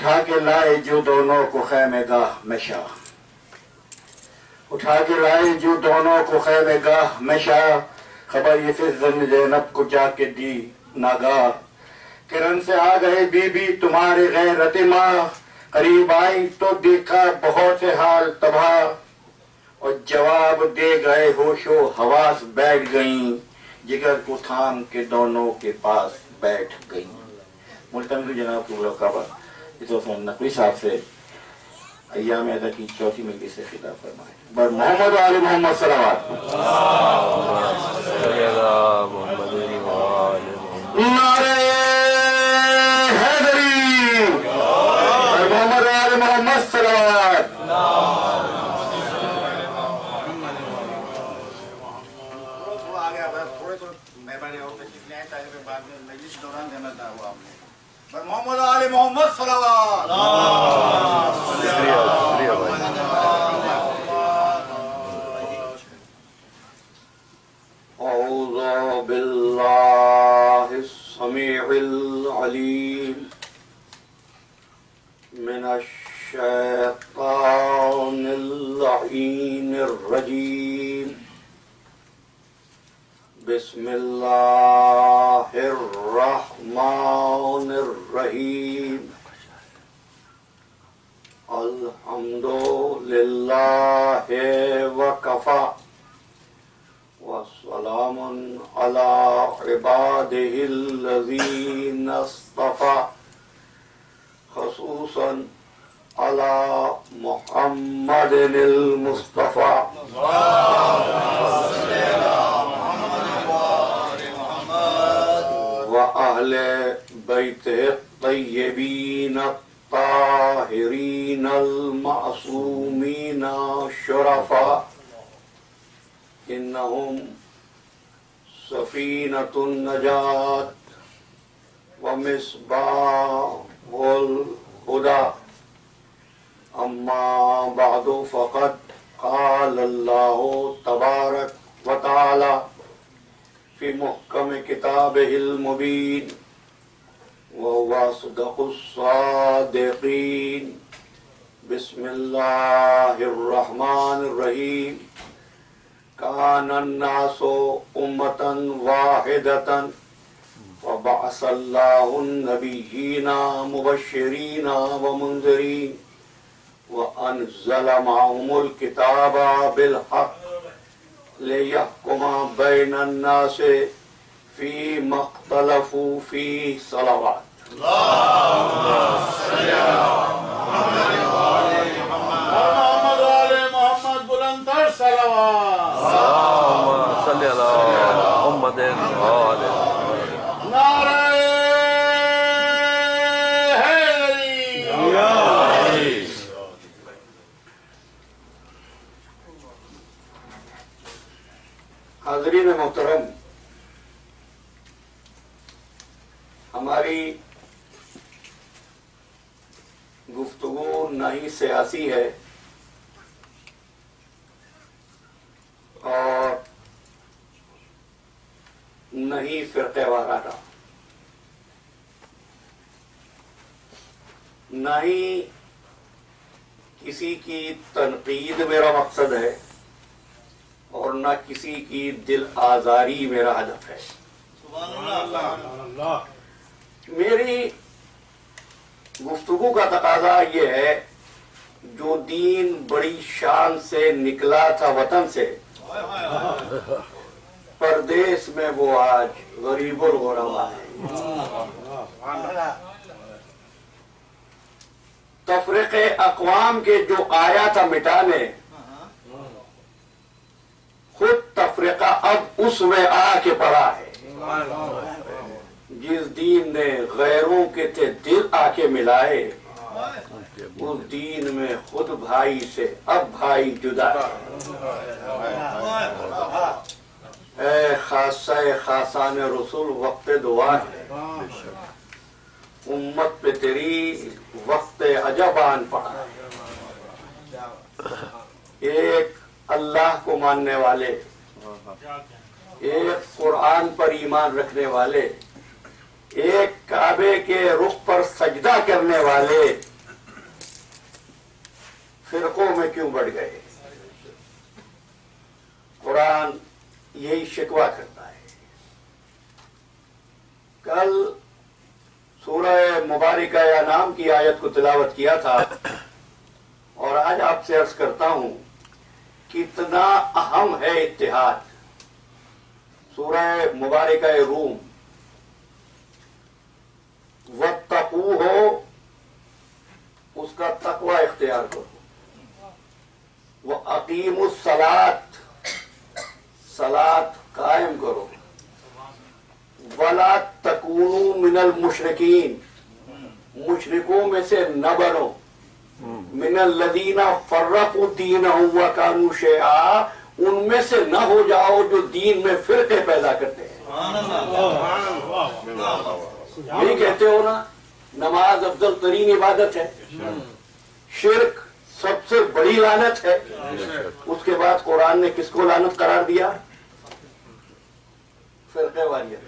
اٹھا کے لائے جو دونوں کو خیمے گاہ میں شاہ، اٹھا کے لائے جو دونوں کو خیمے گاہ میں شاہ، خبر یہ پھر زینب کو جا کے دی ناگاہ، کرن سے آ گئے بی بی تمہارے غیرت ماں، قریب آئی تو دیکھا بہت سے حال تباہ، اور جواب دے گئے ہوش و حواس بیٹھ گئیں، جگر کو تھام کے دونوں کے پاس بیٹھ گئیں۔ ملتمس جناب کو خبر اس وقت نقوی صاحب سے ایام ادا کی چوتھی ملکی سے خطاب فرمائے۔ بر محمد و آل محمد صلوات۔ نعرہ حیدری، بر محمد و آل محمد صلوات۔ بر محمد آل محمد صلوات۔ اعوذ باللہ السمیع العلیم من الشیطان اللعین الرجیم، بسم اللہ الرحمن الرحیم، الحمد للہ وکفی وسلام علی عبادہ الذین اصطفی، خصوصا علی محمد المصطفی۔ وأهل بيته الطيبين الطاهرين المعصومين الشرفاء، إنهم سفينة النجاة ومصباح الهدى، أما بعد فقد قال الله تبارك وتعالى في محكم كتابه المبين وهو أصدق الصادقين، بسم الله الرحمن الرحيم، كان الناس أمة واحدة فبعث الله النبيين مبشرين ومنذرين وأنزل معهم الكتاب بالحق ليحكم بين الناس فيما اختلفوا فيه، صلوات۔ اللهم صل على محمد وآل محمد وآل محمد، بلندتر صلوات۔ اللهم صل على محمد وآل محمد۔ نعرہ حیدری، یا علی۔ حاضرین محترم، ہماری گفتگو نہ ہی سیاسی ہے اور نہ ہی فرقہ وارانہ، نہ ہی کسی کی تنقید میرا مقصد ہے اور نہ کسی کی دل آزاری میرا ہدف ہے۔ میری گفتگو کا تقاضا یہ ہے، جو دین بڑی شان سے نکلا تھا وطن سے، پردیس میں وہ آج غریب الغربا ہے۔ تفرقے اقوام کے جو آیا تھا مٹانے، خود تفرقہ اب اس میں آ کے پڑا ہے۔ جس دین نے غیروں کے تھے دل آ کے ملائے، اس دین میں خود بھائی سے اب بھائی جدا ہے۔ اے خاصہ خاصان رسول وقت دعا ہے، امت پہ تیری وقت عجب آن پڑا۔ ایک اللہ کو ماننے والے، ایک قرآن پر ایمان رکھنے والے، ایک کعبے کے رخ پر سجدہ کرنے والے، فرقوں میں کیوں بڑھ گئے؟ قرآن یہی شکوہ کرتا ہے۔ کل سورہ مبارکہ انعام کی آیت کو تلاوت کیا تھا، اور آج آپ سے عرض کرتا ہوں کتنا اہم ہے اتحاد۔ سورہ مبارکہ روم، وَاتَّقُوهُ، اس کا تقوی اختیار کرو، وَأَقِیمُوا الصَّلَاۃَ، صلاۃ قائم کرو، وَلَا تَکُونُوا مِنَ الْمُشْرِکِینَ، مشرکوں میں سے نہ بنو، مِنَ الَّذِينَ فَرَّقُوا دِینَهُمْ وَكَانُوا شِیَعًا، ان میں سے نہ ہو جاؤ جو دین میں فرقے پیدا کرتے ہیں۔ یہی کہتے ہو نا، نماز افضل ترین عبادت ہے، شرک سب سے بڑی لعنت ہے، اس کے بعد قرآن نے کس کو لعنت قرار دیا؟ فرقے واریت۔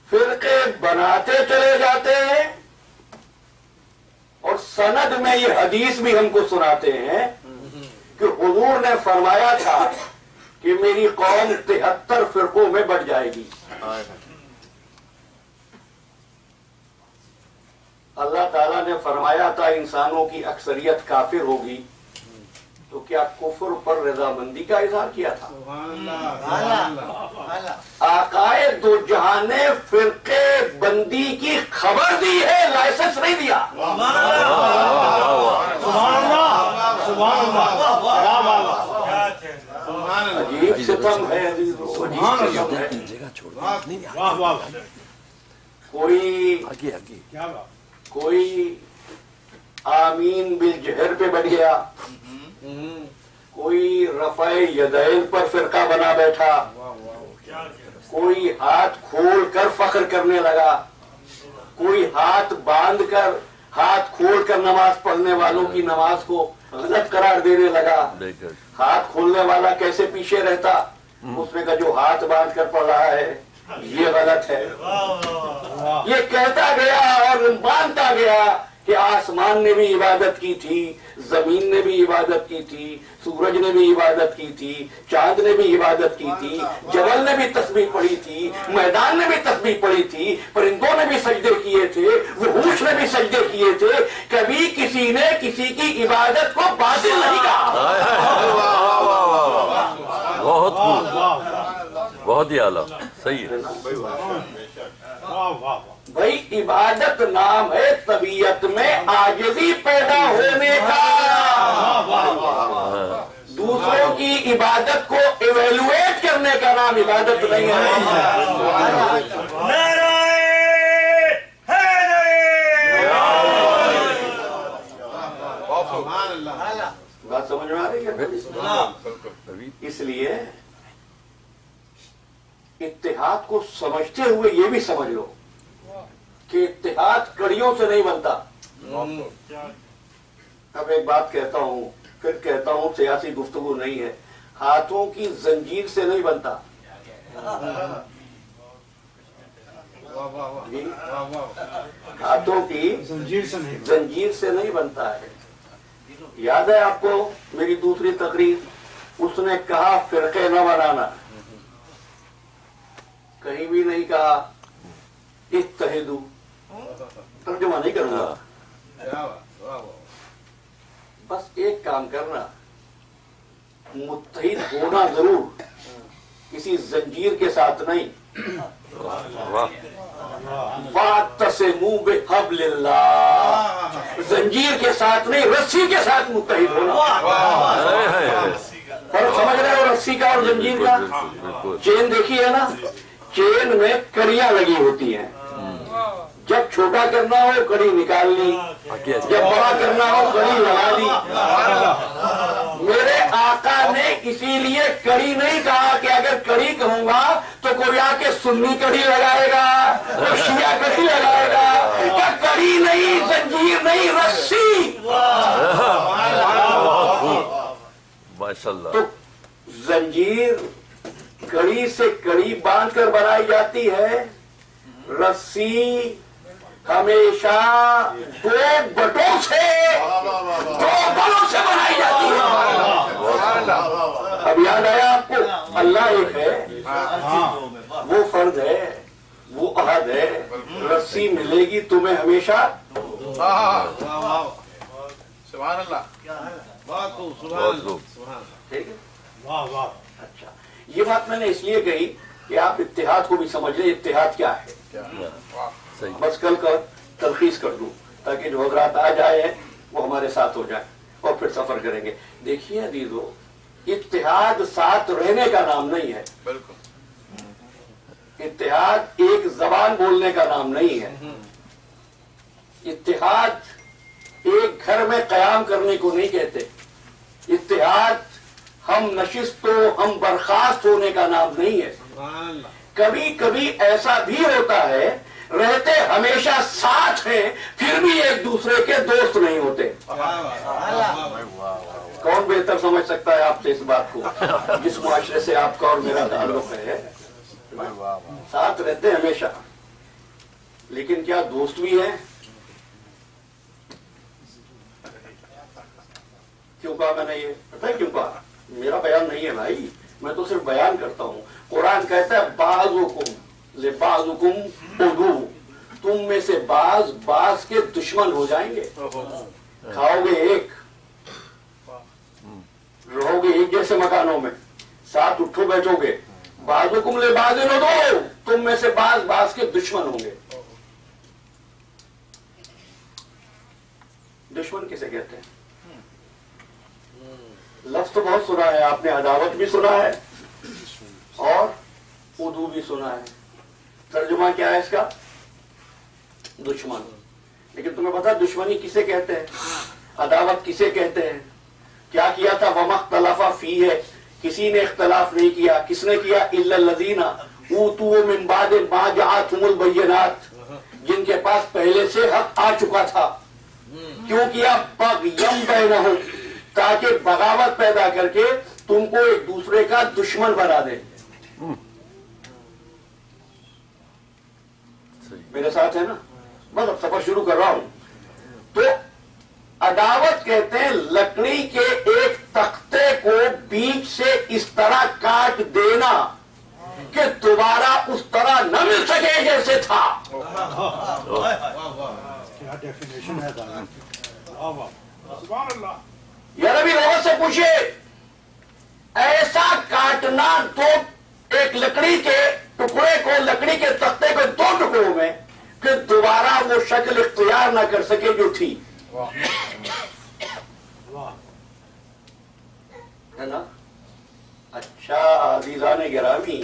فرقے بناتے چلے جاتے ہیں، اور سند میں یہ حدیث بھی ہم کو سناتے ہیں کہ حضور نے فرمایا تھا کہ میری قوم 73 فرقوں میں بٹ جائے گی۔ اللہ تعالیٰ نے فرمایا تھا انسانوں کی اکثریت کافر ہوگی، تو کیا کفر پر رضامندی کا اظہار کیا تھا؟ آقائے دو جہاں نے فرقے بندی کی خبر دی ہے، لائسنس نہیں دیا۔ عجیب ستم ہے، کوئی آمین بالجہر پہ بڑھ گیا، کوئی رفع یدین پر فرقہ بنا بیٹھا، کوئی ہاتھ کھول کر فخر کرنے لگا، کوئی ہاتھ باندھ کر ہاتھ کھول کر نماز پڑھنے والوں کی نماز کو غلط قرار دینے لگا۔ ہاتھ کھولنے والا کیسے پیچھے رہتا؟ اس میں کا جو ہاتھ باندھ کر پڑھ رہا ہے یہ غلط ہے۔ یہ کہتا گیا اور مانتا گیا کہ آسمان نے بھی عبادت کی تھی، زمین نے بھی عبادت کی تھی، سورج نے بھی عبادت کی تھی، چاند نے بھی عبادت کی تھی، جبل نے بھی تسبیح پڑھی تھی، میدان نے بھی تسبیح پڑھی تھی، پرندوں نے بھی سجدے کیے تھے، وحوش نے بھی سجدے کیے تھے، کبھی کسی نے کسی کی عبادت کو باطل نہیں کہا۔ بہت ہی اعلیٰ، صحیح ہے۔ بھائی عبادت نام ہے طبیعت میں عاجزی پیدا ہونے کا، دوسروں کی عبادت کو ایویلویٹ کرنے کا نام عبادت نہیں ہے۔ بات سمجھ میں آ رہی ہے؟ اس لیے اتحاد کو سمجھتے ہوئے یہ بھی سمجھ لو کہ اتحاد کڑیوں سے نہیں بنتا۔ اب ایک بات کہتا ہوں، پھر کہتا ہوں، سیاسی گفتگو نہیں ہے، ہاتھوں کی زنجیر سے نہیں بنتا۔ ہاتھوں کی زنجیر سے نہیں بنتا ہے۔ یاد ہے آپ کو میری دوسری تقریر، اس نے کہا فرقے نہ بنانا، کہیں بھی نہیں کہا اتحدو، ترجمہ نہیں کروں گا، بس ایک کام کرنا، متحد ہونا ضرور، کسی زنجیر کے ساتھ نہیں۔ وَاعْتَصِمُوا بِحَبْلِ اللَّهِ، زنجیر کے ساتھ نہیں، رسی کے ساتھ متحد ہونا۔ فرق سمجھ رہے ہو رسی کا اور زنجیر کا؟ چین دیکھی ہے نا، چین میں کڑیاں لگی ہوتی ہیں، جب چھوٹا کرنا ہو کڑی نکال لی، جب بڑا کرنا ہو کڑی لگا دی۔ میرے آقا نے اسی لیے کڑی نہیں کہا کہ اگر کڑی کہوں گا تو کوئی آ کے سنی کڑی لگائے گا، کوئی شیعہ کڑی لگائے گا، کیا کڑی نہیں، زنجیر نہیں، رسی۔ تو زنجیر کڑی سے کڑی باندھ کر بنائی جاتی ہے، رسی ہمیشہ دو بٹوں سے، دو ایک ہے، وہ فرد ہے، وہ احد ہے. رسی ملے گی تمہیں ہمیشہ. سبحان اللہ. بہت خوب. ٹھیک ہے. اچھا، یہ بات میں نے اس لیے کہی کہ آپ اتحاد کو بھی سمجھ لیں اتحاد کیا ہے. صحیح. بس کل کا تلخیص کر دوں تاکہ جو حضرات آ جائے وہ ہمارے ساتھ ہو جائیں اور پھر سفر کریں گے. دیکھیے عزیزو، اتحاد ساتھ رہنے کا نام نہیں ہے. بالکل. اتحاد ایک زبان بولنے کا نام نہیں ہے. اتحاد ایک گھر میں قیام کرنے کو نہیں کہتے. اتحاد ہم نشست و ہم برخاست ہونے کا نام نہیں ہے. کبھی کبھی ایسا بھی ہوتا ہے رہتے ہمیشہ ساتھ ہیں پھر بھی ایک دوسرے کے دوست نہیں ہوتے. کون بہتر سمجھ سکتا ہے آپ سے اس بات کو جس معاشرے سے آپ کا اور میرا تعلق ہے. ساتھ رہتے ہمیشہ لیکن کیا دوست بھی ہیں؟ کیوں کہا میں نے یہ؟ پتہ ہے کیوں کہا؟ میرا بیان نہیں ہے بھائی، میں تو صرف بیان کرتا ہوں. قرآن کہتا ہے بعضکم لبعضکم عدو، تم میں سے بعض کے دشمن ہو جائیں گے. کھاؤ گے ایک، رہو گے ایک جیسے مکانوں میں، ساتھ اٹھو بیٹھو گے. بعضکم لبعض عدو، تم میں سے بعض کے دشمن ہوں گے. دشمن کسے کہتے ہیں؟ لفظ تو بہت سنا ہے آپ نے، عداوت بھی سنا ہے اور عدو بھی سنا ہے. ترجمہ کیا ہے اس کا؟ دشمن. لیکن تمہیں پتا دشمنی کسے کہتے ہیں، عداوت کسے کہتے ہیں؟ کیا کیا تھا؟ وَمَا اخْتَلَفَ فِيهِ، کسی نے اختلاف نہیں کیا. کس نے کیا؟ إِلَّا الَّذِينَ أُوتُوا مِن بَعْدِ مَا جَاءَتْهُمُ الْبَيِّنَاتُ، جن کے پاس پہلے سے حق آ چکا تھا. کیوں کیا؟ بَغْيًا بَيْنَهُمْ، تاکہ بغاوت پیدا کر کے تم کو ایک دوسرے کا دشمن بنا دے. میرے ساتھ ہے نا؟ بس اب سفر شروع کر رہا ہوں. تو عداوت کہتے ہیں لکڑی کے ایک تختے کو بیچ سے اس طرح کاٹ دینا کہ دوبارہ اس طرح نہ مل سکے جیسے تھا. کیا ڈیفینیشن ہے سبحان اللہ. یا نبی لوگوں سے پوچھئے ایسا کاٹنا دو ایک لکڑی کے ٹکڑے کو، لکڑی کے تختے کو دو ٹکڑوں میں کہ دوبارہ وہ شکل اختیار نہ کر سکے جو تھی. ہے نا؟ اچھا عزیزان گرامی،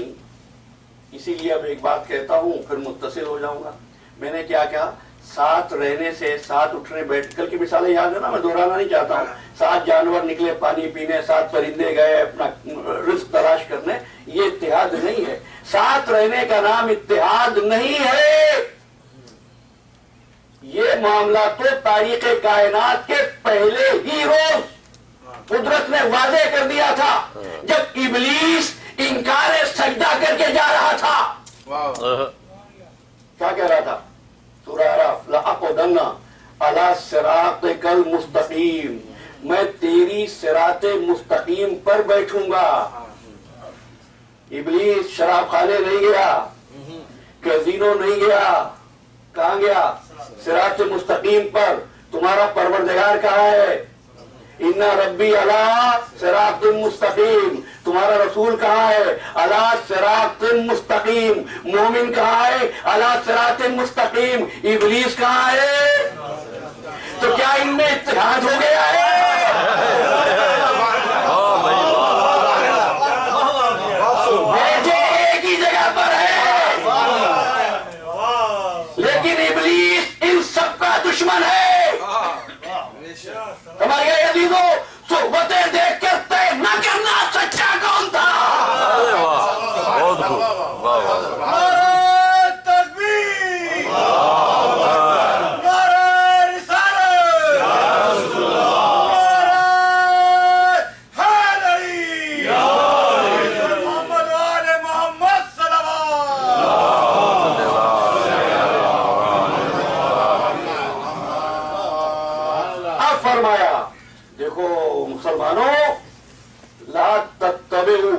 اسی لیے اب ایک بات کہتا ہوں پھر متصل ہو جاؤں گا. میں نے کیا کہا؟ ساتھ رہنے سے، ساتھ اٹھنے بیٹھ، کل کی مثالیں یاد ہے نا، میں دہرانا نہیں چاہتا ہوں. ساتھ جانور نکلے پانی پینے، ساتھ پرندے گئے اپنا رزق تلاش کرنے، یہ اتحاد نہیں ہے. ساتھ رہنے کا نام اتحاد نہیں ہے. یہ معاملہ تو تاریخ کائنات کے پہلے ہی روز قدرت نے واضح کر دیا تھا جب ابلیس انکار سجدہ کر کے جا رہا تھا. کیا کہہ رہا تھا؟ سورہ اعراف، لَأَقْعُدَنَّ عَلَىٰ صِرَاطِكَ الْمُسْتَقِيمِ، میں تیری صراط مستقیم پر بیٹھوں گا. ابلیس شراب خانے نہیں گیا، کیزینو نہیں گیا، کہاں گیا؟ صراط مستقیم پر. تمہارا پروردگار کہاں ہے؟ ان ربی علی صراط مستقیم. تمہارا رسول کہاں ہے؟ علی صراط مستقیم. مومن کہاں ہے؟ علی صراط مستقیم. ابلیس کہاں ہے؟ تو کیا ان میں اتحاد ہو گیا ہے؟ بیٹھے ایک ہی جگہ پر ہے، لیکن ابلیس ان سب کا دشمن ہے. ہمارے عزیزوں، صحبتیں دیکھ کر طے نہ کرنا سچا کون تھا. بہت خوب. واہ واہ. تکبیر. فرمایا دیکھو مسلمانوں، لا تتبعوا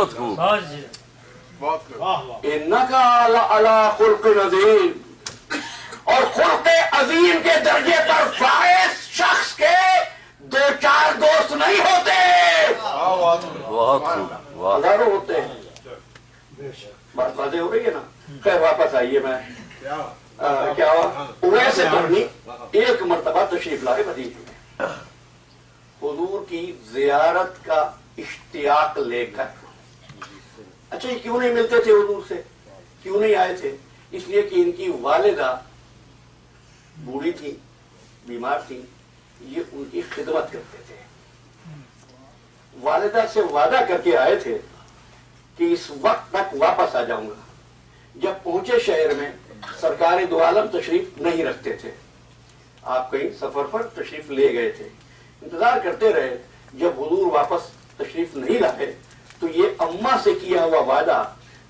بہت خوب انکا علی خلق عظیم، اور خلق عظیم کے درجے پر فائز شخص کے دو چار دوست نہیں ہوتے، بہت خوب واہ ہزاروں ہوتے ہیں. بات واضح ہو رہی ہے نا. خیر واپس آئیے. میں کیا ہوا ویسے کرنی ایک مرتبہ تشریف لائے مدینے میں حضور کی زیارت کا اشتیاق لے کر. اچھا یہ کیوں نہیں ملتے تھے حضور سے؟ کیوں نہیں آئے تھے؟ اس لیے کہ ان کی والدہ بوڑھی تھی، بیمار تھی، یہ ان کی خدمت کرتے تھے. والدہ سے وعدہ کر کے آئے تھے کہ اس وقت تک واپس آ جاؤں گا. جب پہنچے شہر میں سرکار دو عالم تشریف نہیں رکھتے تھے. آپ کہیں سفر پر تشریف لے گئے تھے، انتظار کرتے رہے. جب حضور واپس تشریف نہیں لائے تو یہ اماں سے کیا ہوا وعدہ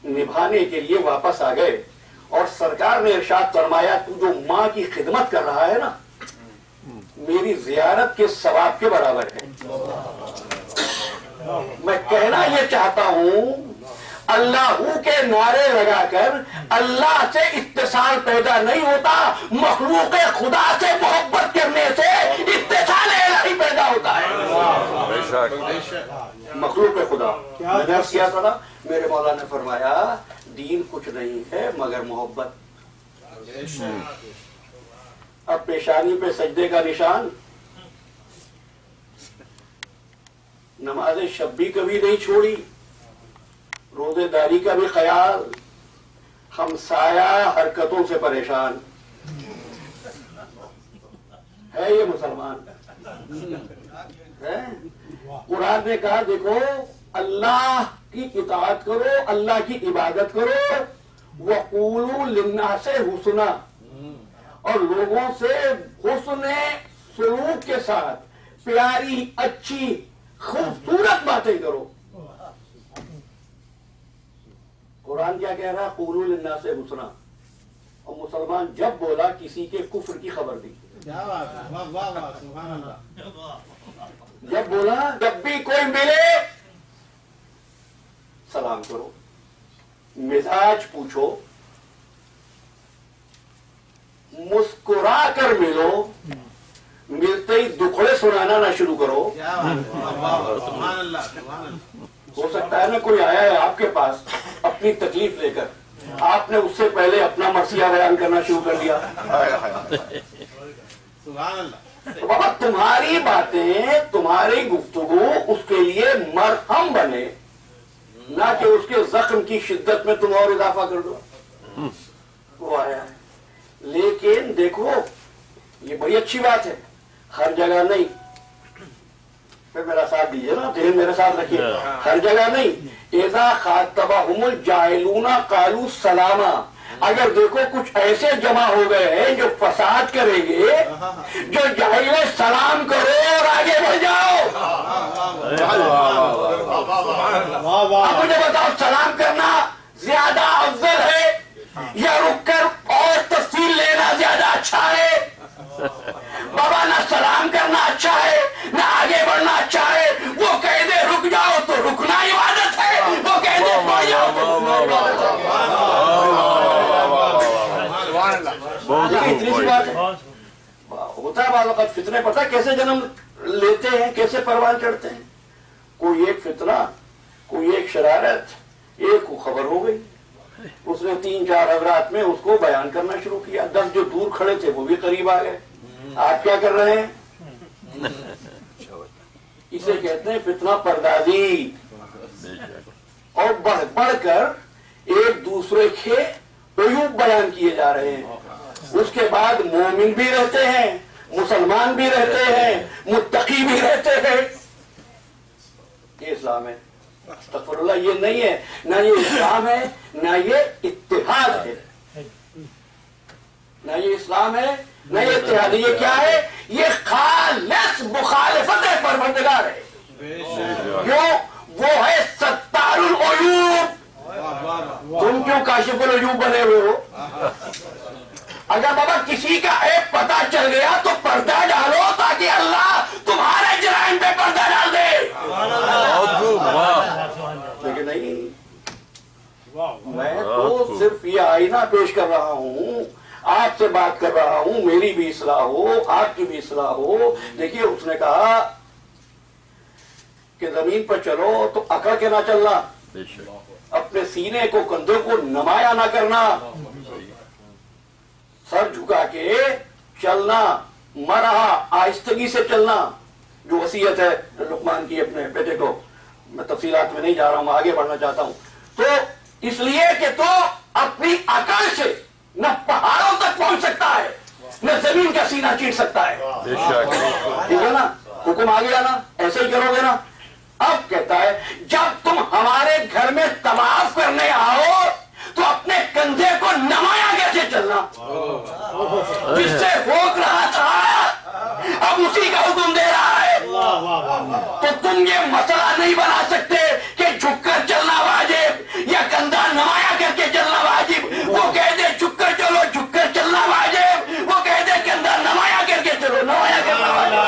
نبھانے کے لیے واپس آ گئے. اور سرکار نے ارشاد فرمایا تو جو ماں کی خدمت کر رہا ہے نا میری زیارت کے ثواب کے برابر ہے. میں کہنا یہ چاہتا ہوں اللہ کے نعرے لگا کر اللہ سے اتصال پیدا نہیں ہوتا، مخلوق خدا سے محبت کرنے سے اتصال الہی پیدا ہوتا ہے. بے شک مخلوق خدا میں عرض کیا تھا نا، میرے مولا نے فرمایا دین کچھ نہیں ہے مگر محبت. اب پیشانی پہ سجدے کا نشان، نماز شب بھی کبھی نہیں چھوڑی، روزے داری کا بھی خیال، ہمسایہ حرکتوں سے پریشان. ہے یہ مسلمان ہے؟ قرآن نے کہا دیکھو اللہ کی اطاعت کرو، اللہ کی عبادت کرو، وَقُولُوا لِلنَّاسِ حُسْنًا، اور لوگوں سے حسن سلوک کے ساتھ پیاری اچھی خوبصورت باتیں کرو. قرآن کیا کہہ رہا ہے؟ قولوا للناس حسنا. اور مسلمان جب بولا کسی کے کفر کی خبر دی. جب بولا جب بھی کوئی ملے سلام کرو، مزاج پوچھو، مسکرا کر ملو، ملتے ہی دکھڑے سنانا نہ شروع کرو. ہو سکتا ہے نا کوئی آیا ہے آپ کے پاس اپنی تکلیف لے کر، آپ نے اس سے پہلے اپنا مرثیہ بیان کرنا شروع کر دیا. بابا تمہاری باتیں تمہاری گفتگو اس کے لیے مرہم بنے، نہ کہ اس کے زخم کی شدت میں تم اور اضافہ کر دو. وہ آیا ہے لیکن دیکھو یہ بڑی اچھی بات ہے، ہر جگہ نہیں. پھر میرا ساتھ دیجیے نا، ذہن میرے ساتھ رکھیے. ہر جگہ نہیں. اذا خاطبہم الجاہلون قالوا سلاما. اگر دیکھو کچھ ایسے جمع ہو گئے ہیں جو فساد کریں گے، جو جاہل سلام کرو اور آگے بڑھ جاؤ. اب مجھے بتاؤ سلام کرنا زیادہ افضل ہے یا رک کر اور تفصیل لینا زیادہ اچھا ہے؟ بابا نہ سلام کرنا اچھا ہے نہ آگے بڑھنا اچھا ہے. وہ کہہ دے رک جاؤ تو رکنا عبادت ہے، وہ کہہ دے بڑھ جاؤ تو اتنی سی بات ہے. ہوتا ہے بعض وقت فتنے، پتہ کیسے جنم لیتے ہیں، کیسے پروان چڑھتے ہیں. کوئی ایک فتنہ، کوئی ایک شرارت، ایک کو خبر ہو گئی، اس نے 3-4 حضرات میں اس کو بیان کرنا شروع کیا. 10 جو دور کھڑے تھے وہ بھی قریب آ گئے. آپ کیا کر رہے ہیں؟ اسے کہتے ہیں فتنہ پردازی. اور بڑھ بڑھ کر ایک دوسرے کے عیوب بیان کیے جا رہے ہیں. اس کے بعد مومن بھی رہتے ہیں، مسلمان بھی رہتے ہیں، متقی بھی رہتے ہیں. یہ اسلام ہے؟ استغفر اللہ، یہ نہیں ہے. نہ یہ اسلام ہے نہ یہ اتحاد ہے. نہ یہ اسلام ہے نہ یہ اتحاد. یہ کیا ہے؟ یہ خالص مخالفت پروردگار ہے. کیوں؟ وہ ہے ستار العیوب. تم کیوں کاشف العیوب بنے ہوئے ہو؟ اگر بابا کسی کا عیب پتہ چل گیا تو پردہ ڈالو تاکہ اللہ تمہارے جرائم پہ پردہ ڈال دے. لیکن نہیں، پیش کر رہا ہوں، آپ سے بات کر رہا ہوں، میری بھی اصلاح ہو، آپ کی بھی اصلاح ہو. دیکھیے اس نے کہا کہ زمین پر چلو تو اکڑ کے نہ چلنا، بے شک اپنے سینے کو کندھوں کو نمایاں نہ کرنا، سر جھکا کے چلنا، مرحا آہستگی سے چلنا، جو وصیت ہے لقمان کی اپنے بیٹے کو. میں تفصیلات میں نہیں جا رہا ہوں، آگے بڑھنا چاہتا ہوں. تو اس لیے کہ تو اپنی عقل سے نہ پہاڑوں تک پہنچ سکتا ہے، نہ زمین کا سینہ چیر سکتا ہے. بے شک ٹھیک ہے نا؟ حکم آ گیا نا؟ ایسے ہی کرو گے نا؟ اب کہتا ہے جب تم ہمارے گھر میں طواف کرنے آؤ تو اپنے کندھے کو نمایاں کیسے چلنا. جس سے روک رہا تھا اب اسی کا حکم دے رہا ہے. تو تم یہ مسئلہ نہیں بنا سکتے کہ جھک کر چلنا واجب یا کندھا نمایاں کر کے چلنا واجب. وہ کہہ دے جھک کر چلو، جھک کر چلنا واجب. وہ کہہ دے کندھا نمایاں کر کے چلو، نمایاں کرنا واجب.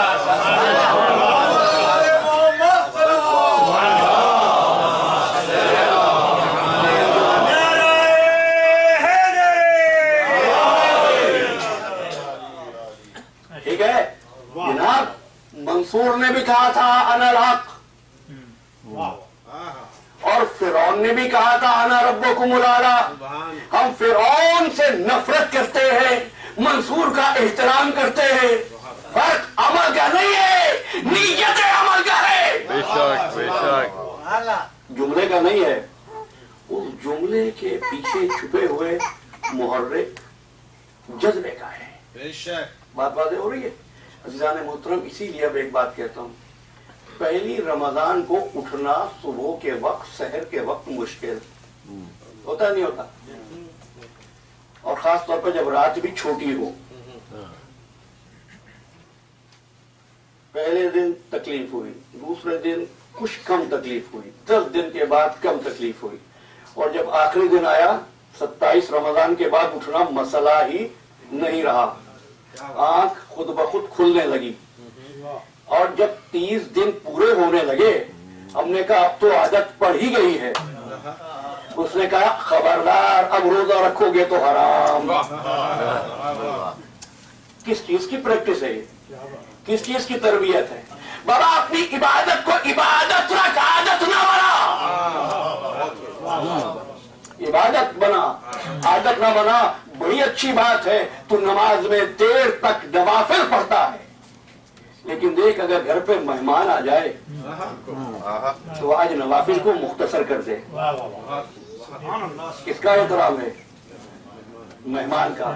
ٹھیک ہے جناب. منصور نے بھی کہا تھا انا الحق، اور فرعون نے بھی کہا تھا انا ربکم الاعلی. ہم فرعون سے نفرت کرتے ہیں، منصور کا احترام کرتے ہیں. فرق عمل کا نہیں ہے، نیت عمل کا ہے. بے شک بے شک جملے کا نہیں ہے، اس جملے کے پیچھے چھپے ہوئے محرک جذبے کا ہے. بات واضح ہو رہی ہے عزیزان محترم. اسی لیے اب ایک بات کہتا ہوں، پہلی رمضان کو اٹھنا صبح کے وقت، سحر کے وقت مشکل ہوتا نہیں ہوتا، اور خاص طور پر جب رات بھی چھوٹی ہو. پہلے دن تکلیف ہوئی، دوسرے دن کچھ کم تکلیف ہوئی، 10 دن کے بعد کم تکلیف ہوئی، اور جب آخری دن آیا 27 رمضان کے بعد اٹھنا مسئلہ ہی نہیں رہا. آنکھ خود بخود کھلنے لگی، اور جب 30 دن پورے ہونے لگے ہم نے کہا اب تو عادت پڑ ہی گئی ہے. اس نے کہا خبردار اب روزہ رکھو گے تو حرام. کس چیز کی پریکٹس ہے یہ؟ کس چیز کی تربیت ہے؟ بابا اپنی عبادت کو عبادت رکھ، عادت نہ بنا. عبادت بنا، عادت نہ بنا. بڑی اچھی بات ہے تو نماز میں دیر تک نوافل پڑھتا ہے، لیکن دیکھ اگر گھر پہ مہمان آ جائے تو آج نوافل کو مختصر کر دے. کس کا احترام ہے؟ مہمان کا.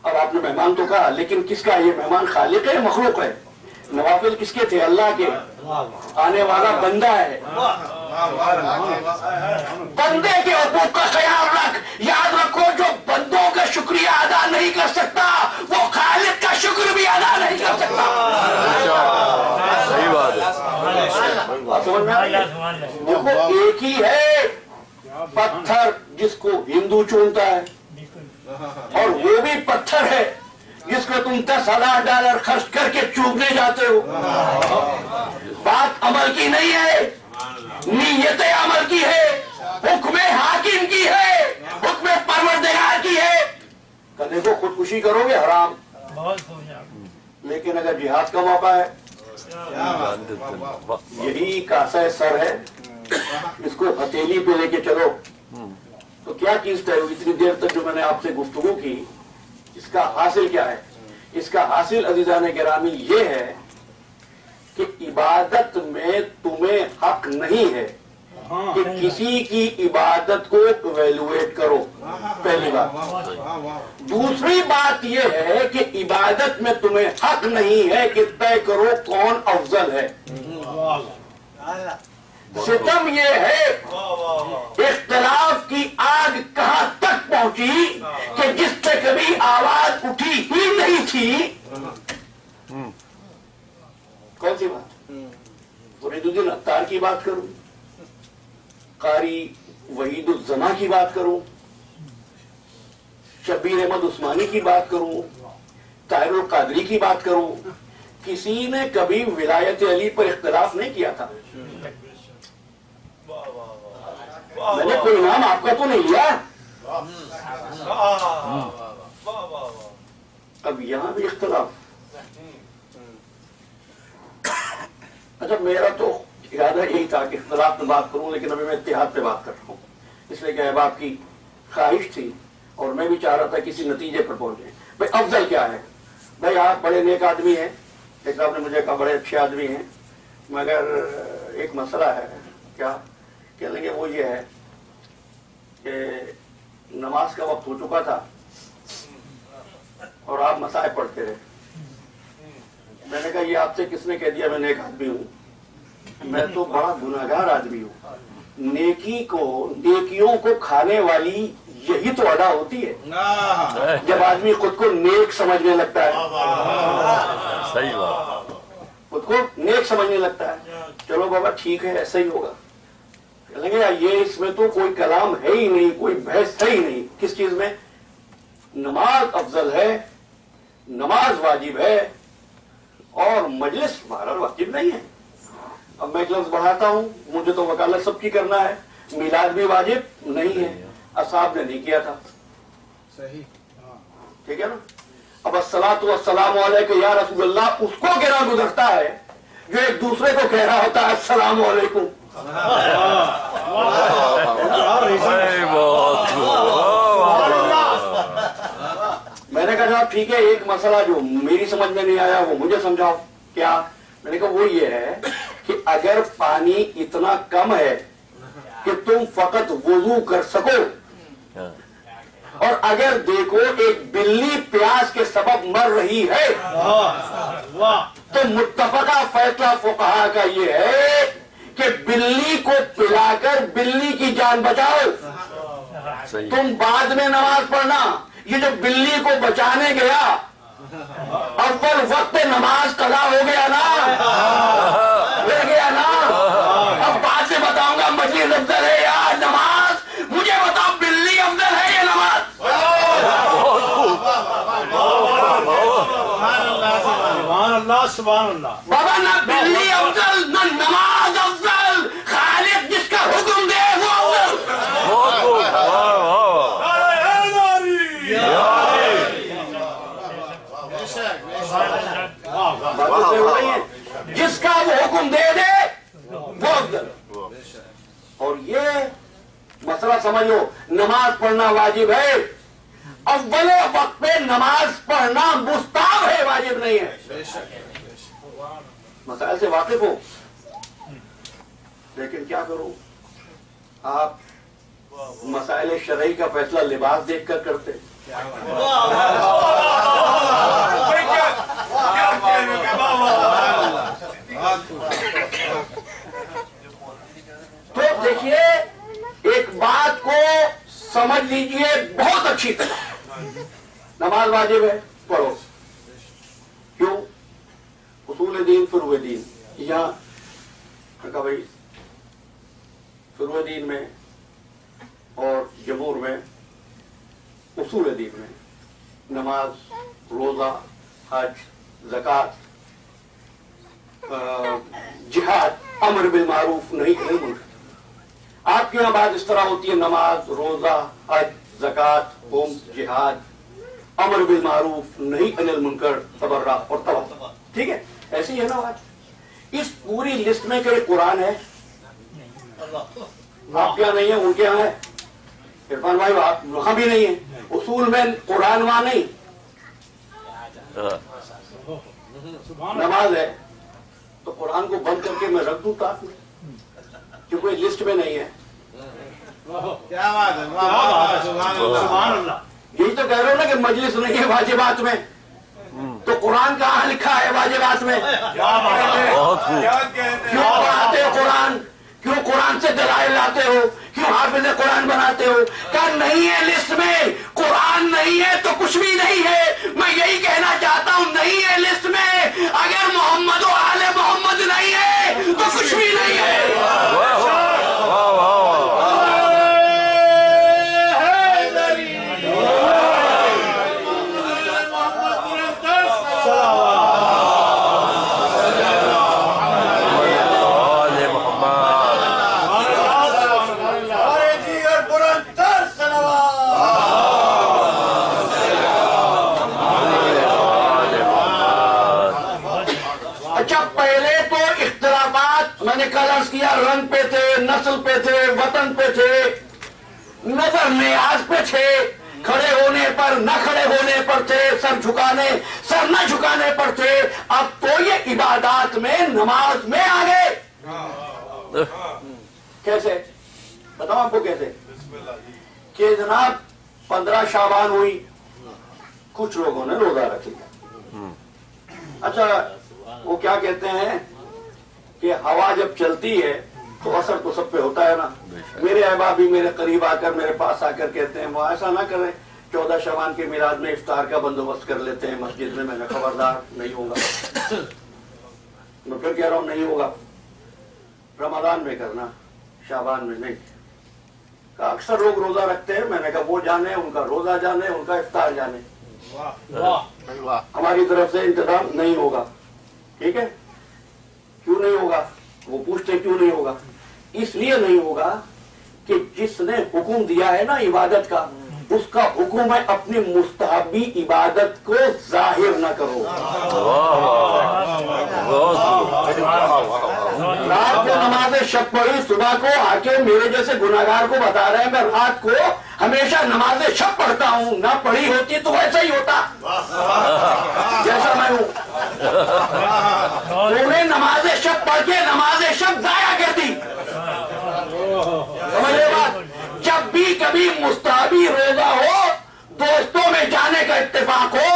اب آپ نے مہمان تو کہا، لیکن کس کا یہ مہمان؟ خالق ہے مخلوق ہے؟ نوافل کس کے تھے؟ اللہ کے. آنے والا بندہ ہے. بندے کے حقوق کا خیال رکھ. یاد رکھو جو بندوں کا شکریہ ادا نہیں کر سکتا وہ خالق کا شکر بھی ادا نہیں کر سکتا. صحیح بات ہے. دیکھو ایک ہی ہے پتھر جس کو ہندو چونتا ہے، اور وہ بھی پتھر ہے جس کو تم $10,000 خرچ کر کے چوبنے جاتے ہو. بات عمل کی نہیں ہے، نیت عمل کی ہے، حکم حاکم کی ہے، حکم پروردگار کی ہے. کہ دیکھو خودکشی کرو گے حرام، لیکن اگر جہاد کا موقع ہے، یہی کاسہ سر ہے، اس کو ہتھیلی پہ لے کے چلو. تو کیا چیز طے ہوئی اتنی دیر تک جو میں نے آپ سے گفتگو کی؟ اس کا حاصل کیا ہے؟ اس کا حاصل عزیزان گرامی یہ ہے کہ عبادت میں تمہیں حق نہیں ہے کہ کسی کی عبادت کو ایویلویٹ کرو. پہلی بات. دوسری بات یہ ہے کہ عبادت میں تمہیں حق نہیں ہے کہ طے کرو کون افضل ہے. ستم یہ ہے اختلاف کی آگ کہاں تک پہنچی کہ جس سے کبھی آواز اٹھی ہی نہیں تھی. کون سی بات؟ فرید الدین عطار کی بات کروں، قاری وحید الزما کی بات کروں، شبیر احمد عثمانی کی بات کروں، طاہر القادری کی بات کروں. کسی نے کبھی ولایت علی پر اختلاف نہیں کیا تھا. میں نے کوئی نام آپ کا تو نہیں لیا، اب یہاں بھی اختلاف. اچھا میرا تو ارادہ یہی تھا کہ اختلاف میں بات کروں، لیکن ابھی میں اتحاد پہ بات کر رہا ہوں، اس لیے کہ احباب کی خواہش تھی اور میں بھی چاہ رہا تھا کسی نتیجے پر پہنچے. بھائی افضل کیا ہے؟ بھائی آپ بڑے نیک آدمی ہیں، ایک صاحب نے مجھے کہا بڑے اچھے آدمی ہیں، مگر ایک مسئلہ ہے. کیا کہہ لیں گے؟ وہ یہ ہے کہ نماز کا وقت ہو چکا تھا اور آپ مسائل پڑھتے رہے. میں نے کہا یہ آپ سے کس نے کہہ دیا میں نیک آدمی ہوں؟ میں تو بڑا گناہگار آدمی ہوں. نیکیوں کو کھانے والی یہی تو ادا ہوتی ہے جب آدمی خود کو نیک سمجھنے لگتا ہے. صحیح بات. خود کو نیک سمجھنے لگتا ہے. چلو بابا ٹھیک ہے، ایسا ہی ہوگا. کہیں گے یہ اس میں تو کوئی کلام ہے ہی نہیں، کوئی بحث ہے ہی نہیں. کس چیز میں؟ نماز افضل ہے، نماز واجب ہے اور مجلس مقرر واجب نہیں ہے. اب میں ایک لفظ بڑھاتا ہوں، مجھے تو وکالت سب کی کرنا ہے. میلاد بھی واجب نہیں ہے، اصحاب نے نہیں کیا تھا. صحیح. ٹھیک ہے نا؟ اب الصلاۃ والسلام علیک یا رسول اللہ اس کو گرا گزرتا ہے جو ایک دوسرے کو کہہ رہا ہوتا ہے السلام علیکم. میں نے کہا جناب ٹھیک ہے، ایک مسئلہ جو میری سمجھ میں نہیں آیا وہ مجھے سمجھاؤ. کیا؟ میں نے کہا وہ یہ ہے کہ اگر پانی اتنا کم ہے کہ تم فقط وضو کر سکو اور اگر دیکھو ایک بلی پیاس کے سبب مر رہی ہے تو متفقہ فیصلہ فقہا کا یہ ہے کہ بلی کو پلا کر بلی کی جان بچاؤ. تم بعد میں نماز پڑھنا. یہ جو بلی کو بچانے گیا اول وقت نماز قضا ہو گیا نا، ہو گیا نا. اب بعد میں بتاؤں گا مجلس افضل ہے یا نماز. مجھے بتاؤ بلی افضل ہے یا نماز؟ سبحان اللہ سبحان اللہ. بابا نہ بلی افضل نہ نماز افضل. خالق جس کا حکم دے وہ افضل. جس کا وہ حکم دے دے وہ افضل. اور یہ مسئلہ سمجھ لو، نماز پڑھنا واجب ہے. اول وقت پہ نماز پڑھنا مستحب ہے، واجب نہیں ہے. مسائل سے واقف ہو، لیکن کیا کروں؟ آپ مسائل شرعی کا فیصلہ لباس دیکھ کر کرتے. تو دیکھیے ایک بات کو سمجھ لیجئے بہت اچھی طرح. نماز واجب ہے، پڑھو. کیوں؟ اصول دین فروع دین. یہاں کہا بھائی فروع دین میں اور جمہور میں اصول دین میں نماز، روزہ، حج، زکوٰۃ، جہاد، امر بالمعروف نہیں ہے. ملک آپ کے یہاں بات اس طرح ہوتی ہے، نماز، روزہ، حج، زکوٰۃ، قوم، جہاد، امر بالمعروف نہیں عن المنکر، تبرع اور توبہ. ٹھیک ہے، ایسی ہی ہے نا بات. اس پوری لسٹ میں کہ قرآن ہے. آپ کے یہاں نہیں ہے، ان کے یہاں ہے. عرفان بھائی آپ وہاں بھی نہیں ہے. اصول میں قرآن وہاں نہیں. نماز ہے تو قرآن کو بند کر کے میں رکھ دوں ساتھ میں، کیونکہ لسٹ میں نہیں ہے. کیا بات ہے، سبحان اللہ. یہی تو کہہ رہے ہو نا کہ مجلس نہیں ہے واجبات میں، تو قرآن کہاں لکھا ہے واجبات میں؟ کیوں پڑھاتے ہو قرآن؟ کیوں قرآن سے دلائل لاتے ہو؟ کیوں حافظ قرآن بناتے ہو؟ کہ نہیں ہے لسٹ میں. قرآن نہیں ہے تو کچھ بھی نہیں ہے. میں یہی کہنا چاہتا ہوں نہیں ہے لسٹ میں. اگر محمد و آل محمد نہیں ہے تو کچھ بھی نہیں ہے. میں نے کل عرض کیا رنگ پہ تھے، نسل پہ تھے، وطن پہ تھے، نظر نیاز پہ تھے، کھڑے ہونے پر نہ کھڑے ہونے پر تھے، سر نہ جھکانے پر تھے، اب تو یہ عبادات میں نماز میں آ گئے۔ کیسے بتاؤں آپ کو کیسے؟ کہ جناب 15 شعبان ہوئی، کچھ لوگوں نے روزہ رکھ لیا۔ اچھا وہ کیا کہتے ہیں کہ ہوا جب چلتی ہے تو اثر تو سب پہ ہوتا ہے نا۔ میرے احباب بھی میرے قریب آ کر میرے پاس آ کر کہتے ہیں وہ ایسا نہ کریں، 14 شعبان کے میلاد میں افطار کا بندوبست کر لیتے ہیں مسجد میں۔ میں نے خبردار نہیں ہوگا، میں پھر کہہ رہا ہوں نہیں ہوگا، رمضان میں کرنا، شعبان میں نہیں۔ اکثر لوگ روزہ رکھتے ہیں، میں نے کہا وہ جانے، ان کا روزہ جانے، ان کا افطار جانے، ہماری طرف سے انتظام نہیں ہوگا۔ ٹھیک ہے؟ کیوں نہیں ہوگا؟ وہ پوچھتے کیوں نہیں ہوگا؟ اس لیے نہیں ہوگا کہ جس نے حکم دیا ہے نا عبادت کا، اس کا حکم ہے اپنی مستحبی عبادت کو ظاہر نہ کرو۔ رات کو نماز شب پڑھی، صبح کو آ کے میرے جیسے گناہگار کو بتا رہے ہیں میں رات کو ہمیشہ نماز شب پڑھتا ہوں، نہ پڑھی ہوتی تو ویسا ہی ہوتا جیسا میں ہوں۔ انہوں نے نماز شب پڑھ کے نماز شب ضائع کر دی۔ سمجھے بات؟ جب بھی کبھی مستحبی روزہ ہو، دوستوں میں جانے کا اتفاق ہو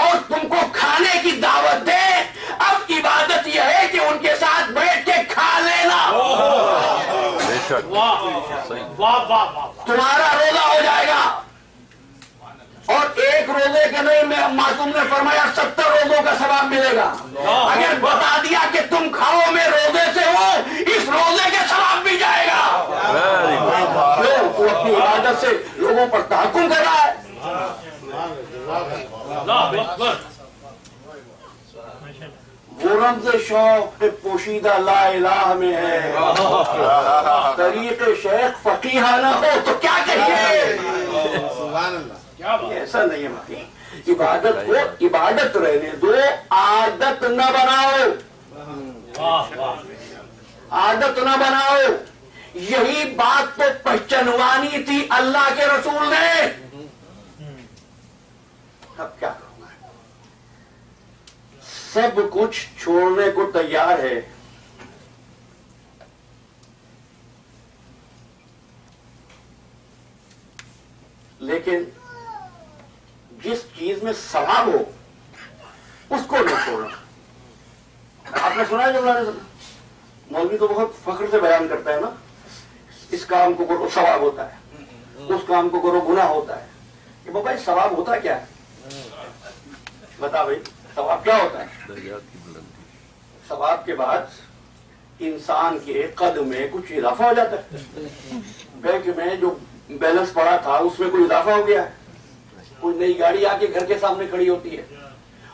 اور تم کو کھانے کی دعوت دے، اب عبادت یہ ہے کہ ان کے ساتھ بیٹھ کے کھا لینا، تمہارا روزہ ہو جائے گا۔ اور ایک روزے کے نہیں، میں معصوم نے فرمایا 70 روزوں کا ثواب ملے گا۔ اگر بتا دیا کہ تم کھاؤ میں روزے سے ہو، اس روزے کے ثواب بھی جائے گا۔ تو اپنی عبادت سے لوگوں پر تحکم کر رہا ہے۔ وہ رمز شوق پوشیدہ لا الہ میں ہے، طریق شیخ فقیہ نہ ہو تو کیا کہیے؟ ایسا نہیں ہے بھائی، عبادت کو عبادت رہنے دو، عادت نہ بناؤ، عادت نہ بناؤ۔ یہی بات تو پہچانوانی تھی اللہ کے رسول نے۔ اب کیا کروں میں؟ سب کچھ چھوڑنے کو تیار ہے، لیکن جس چیز میں ثواب ہو اس کو نہیں چھوڑنا۔ آپ نے سنا ہے جب مولوی تو بہت فخر سے بیان کرتا ہے نا، اس کام کو کرو ثواب ہوتا ہے، اس کام کو کرو گناہ ہوتا ہے۔ کہ بابا ثواب ہوتا کیا ہے؟ بتا بھائی ثواب کیا ہوتا ہے؟ ثواب کے بعد انسان کے قد میں کچھ اضافہ ہو جاتا ہے، بینک میں جو بیلنس پڑا تھا اس میں کوئی اضافہ ہو گیا ہے، کوئی نئی گاڑی آ کے گھر کے سامنے کھڑی ہوتی ہے۔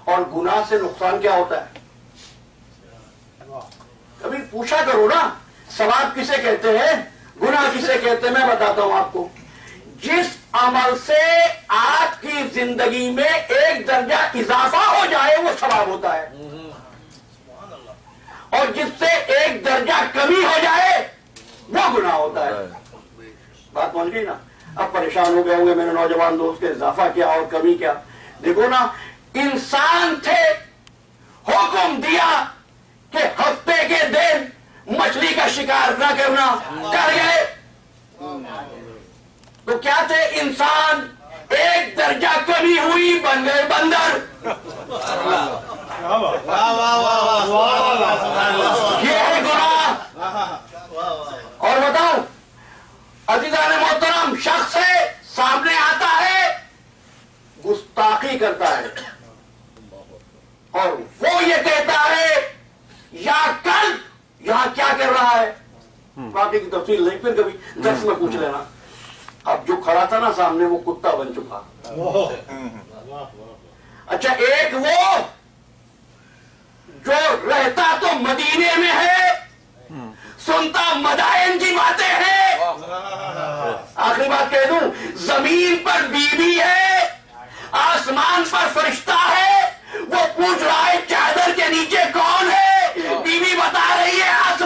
اور گناہ سے نقصان کیا ہوتا ہے؟ کبھی پوچھا کرو نا ثواب کسے کہتے ہیں، گناہ کسے کہتے ہیں؟ میں بتاتا ہوں آپ کو، جس عمل سے آپ کی زندگی میں ایک درجہ اضافہ ہو جائے وہ ثواب ہوتا ہے، اور جس سے ایک درجہ کمی ہو جائے وہ گناہ ہوتا ہے۔ بات سمجھ گئی نا؟ اب پریشان ہو گئے ہوں گے میرے نوجوان دوست کے اضافہ کیا اور کمی کیا؟ دیکھو نا، انسان تھے، حکم دیا کہ ہفتے کے دن مچھلی کا شکار نہ کرنا، کر گئے تو کیا تھے؟ انسان، ایک درجہ کمی ہوئی بن گئے بندر۔ یہ ہے گناہ۔ اور بتاؤ عزیزان محترم، شخص ہے سامنے آتا ہے گستاخی کرتا ہے اور وہ یہ کہتا ہے یا کل یہاں کیا کر رہا ہے، باقی کی تفصیل نہیں، پھر کبھی درس میں پوچھ لینا۔ اب جو کھڑا تھا نا سامنے وہ کتا بن چکا۔ اچھا ایک وہ جو رہتا تو مدینے میں ہے، سنتا مدائن کی باتیں ہیں۔ آخری بات کہہ دوں، زمین پر بیوی ہے، آسمان پر فرشتہ ہے، وہ پوچھ رہا ہے چادر کے نیچے کون ہے، بیوی بتا رہی ہے آسمان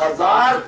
1000